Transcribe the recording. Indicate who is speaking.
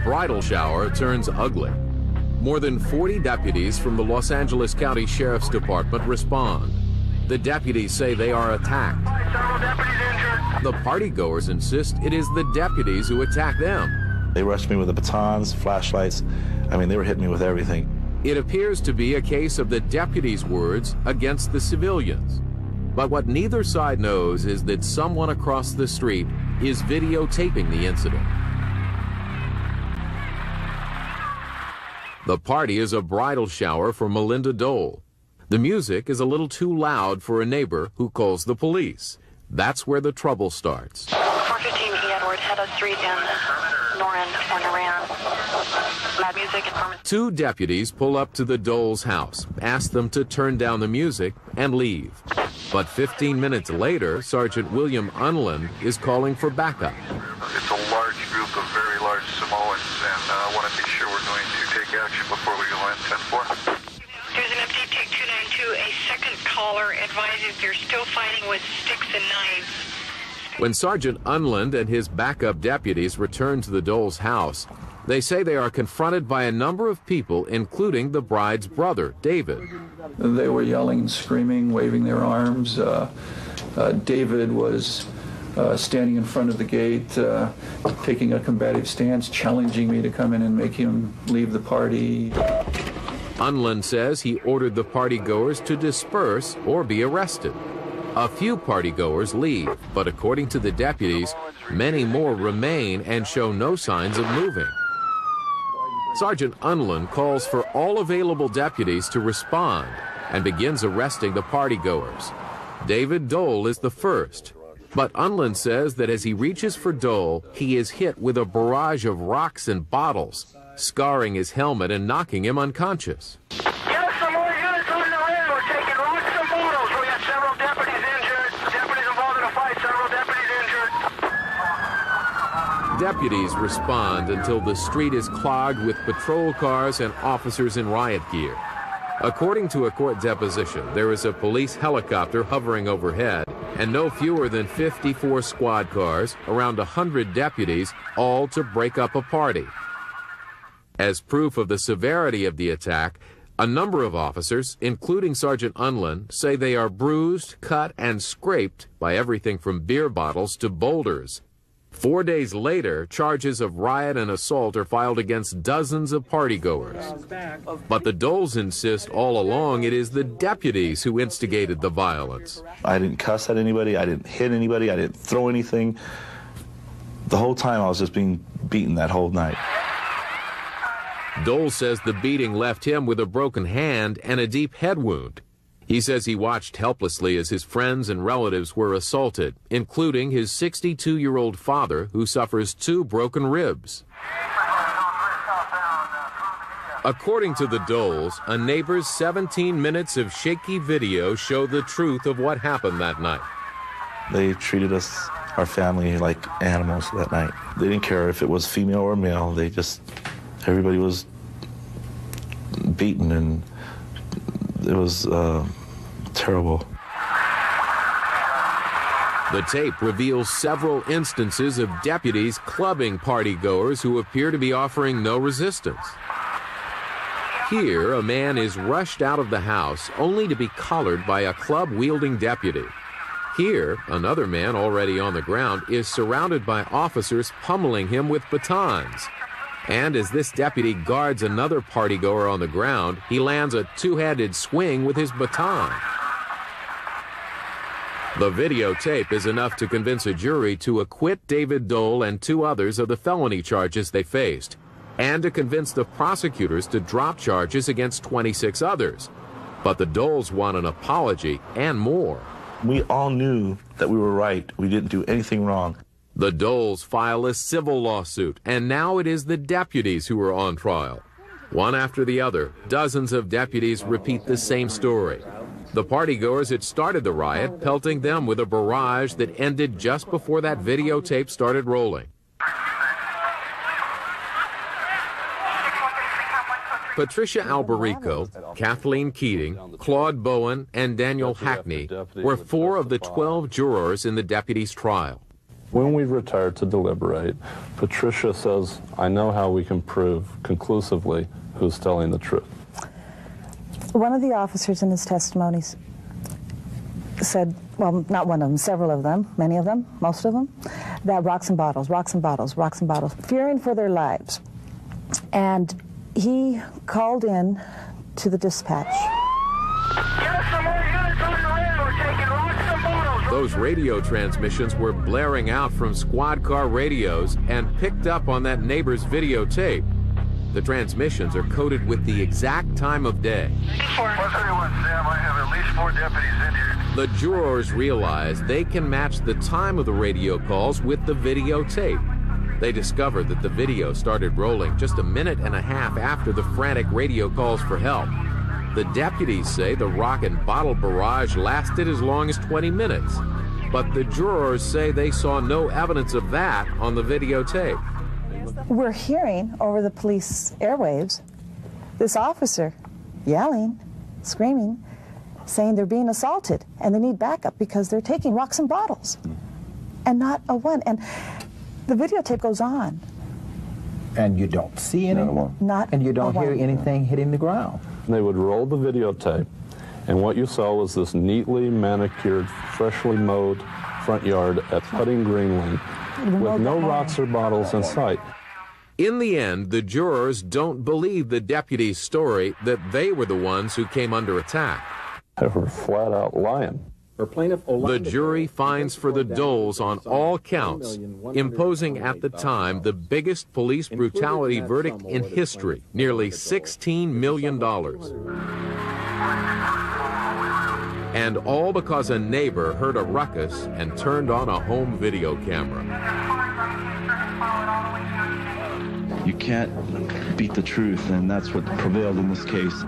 Speaker 1: bridal shower turns ugly. More than 40 deputies from the Los Angeles County Sheriff's Department respond. The deputies say they are attacked. The partygoers insist it is the deputies who attack them.
Speaker 2: They rushed me with the batons, flashlights. I mean, they were hitting me with everything.
Speaker 1: It appears to be a case of the deputies' words against the civilians. But what neither side knows is that someone across the street is videotaping the incident. The party is a bridal shower for Melinda Dole. The music is a little too loud for a neighbor who calls the police. That's where the trouble starts.
Speaker 3: 415 E. Edward, head of street in Noran or Noran. Loud music and permit.
Speaker 1: Two deputies pull up to the Dole's house, ask them to turn down the music, and leave. But 15 minutes later, Sergeant William Unland is calling for backup.
Speaker 4: It's a large group of very large Samoans, and I want to be sure we're going to take action before we go in 10-4.
Speaker 3: There's an update, take 292. A second caller advises they're still fighting with sticks and knives.
Speaker 1: When Sergeant Unland and his backup deputies return to the Dole's house, they say they are confronted by a number of people, including the bride's brother, David.
Speaker 5: They were yelling and screaming, waving their arms. David was standing in front of the gate, taking a combative stance, challenging me to come in and make him leave the party.
Speaker 1: Unland says he ordered the partygoers to disperse or be arrested. A few partygoers leave, but according to the deputies, many more remain and show no signs of moving. Sergeant Unland calls for all available deputies to respond and begins arresting the partygoers. David Dole is the first, but Unland says that as he reaches for Dole, he is hit with a barrage of rocks and bottles, scarring his helmet and knocking him unconscious.
Speaker 4: Yes, some more units on the land. We're taking rocks and bottles. We got several deputies injured. Deputies involved in a fight. Several deputies injured.
Speaker 1: Deputies respond until the street is clogged with patrol cars and officers in riot gear. According to a court deposition, there is a police helicopter hovering overhead and no fewer than 54 squad cars, around 100 deputies, all to break up a party. As proof of the severity of the attack, a number of officers, including Sergeant Unland, say they are bruised, cut, and scraped by everything from beer bottles to boulders. 4 days later, charges of riot and assault are filed against dozens of partygoers. But the Doles insist all along it is the deputies who instigated the violence.
Speaker 2: I didn't cuss at anybody. I didn't hit anybody. I didn't throw anything. The whole time I was just being beaten that whole night.
Speaker 1: Dole says the beating left him with a broken hand and a deep head wound. He says he watched helplessly as his friends and relatives were assaulted, including his 62-year-old father, who suffers 2 broken ribs. According to the Doles, a neighbor's 17 minutes of shaky video show the truth of what happened that night.
Speaker 2: They treated us, our family, like animals that night. They didn't care if it was female or male. They just, everybody was beaten, and it was terrible.
Speaker 1: The tape reveals several instances of deputies clubbing partygoers who appear to be offering no resistance. Here, a man is rushed out of the house only to be collared by a club-wielding deputy. Here, another man already on the ground is surrounded by officers pummeling him with batons. And as this deputy guards another partygoer on the ground, he lands a two-handed swing with his baton. The videotape is enough to convince a jury to acquit David Dole and 2 others of the felony charges they faced, and to convince the prosecutors to drop charges against 26 others. But the Doles want an apology and more.
Speaker 2: We all knew that we were right. We didn't do anything wrong.
Speaker 1: The Doles file a civil lawsuit, and now it is the deputies who are on trial. One after the other, dozens of deputies repeat the same story. The partygoers had started the riot, pelting them with a barrage that ended just before that videotape started rolling. Patricia Alberico, Kathleen Keating, Claude Bowen, and Daniel Hackney were 4 of the 12 jurors in the deputies' trial.
Speaker 6: When we retired to deliberate, Patricia says, I know how we can prove conclusively who's telling the truth.
Speaker 7: One of the officers in his testimonies said, well, not one of them, several of them, many of them, most of them, that rocks and bottles, fearing for their lives. And he called in to the dispatch.
Speaker 4: Get some more units on the rail. We're taking rocks and bottles.
Speaker 1: Those radio transmissions were blaring out from squad car radios and picked up on that neighbor's videotape. The transmissions are coded with the exact time of day.
Speaker 4: 131, Sam, I have at least 4 deputies in here.
Speaker 1: The jurors realize they can match the time of the radio calls with the videotape. They discover that the video started rolling just a minute and a half after the frantic radio calls for help. The deputies say the rock and bottle barrage lasted as long as 20 minutes. But the jurors say they saw no evidence of that on the videotape.
Speaker 7: We're hearing over the police airwaves this officer yelling, screaming, saying they're being assaulted and they need backup because they're taking rocks and bottles. And not a one. And the videotape goes on.
Speaker 8: And you don't see anyone. And you don't hear anything hitting the ground.
Speaker 6: They would roll the videotape, and what you saw was this neatly manicured, freshly mowed front yard at Putting Green Lane with no rocks or bottles in sight.
Speaker 1: In the end, the jurors don't believe the deputy's story that they were the ones who came under attack.
Speaker 6: They were flat out lying.
Speaker 1: The jury finds for the Doles on all counts, imposing at the time the biggest police brutality verdict in history, nearly $16 million. And all because a neighbor heard a ruckus and turned on a home video camera.
Speaker 2: You can't beat the truth, and that's what prevailed in this case.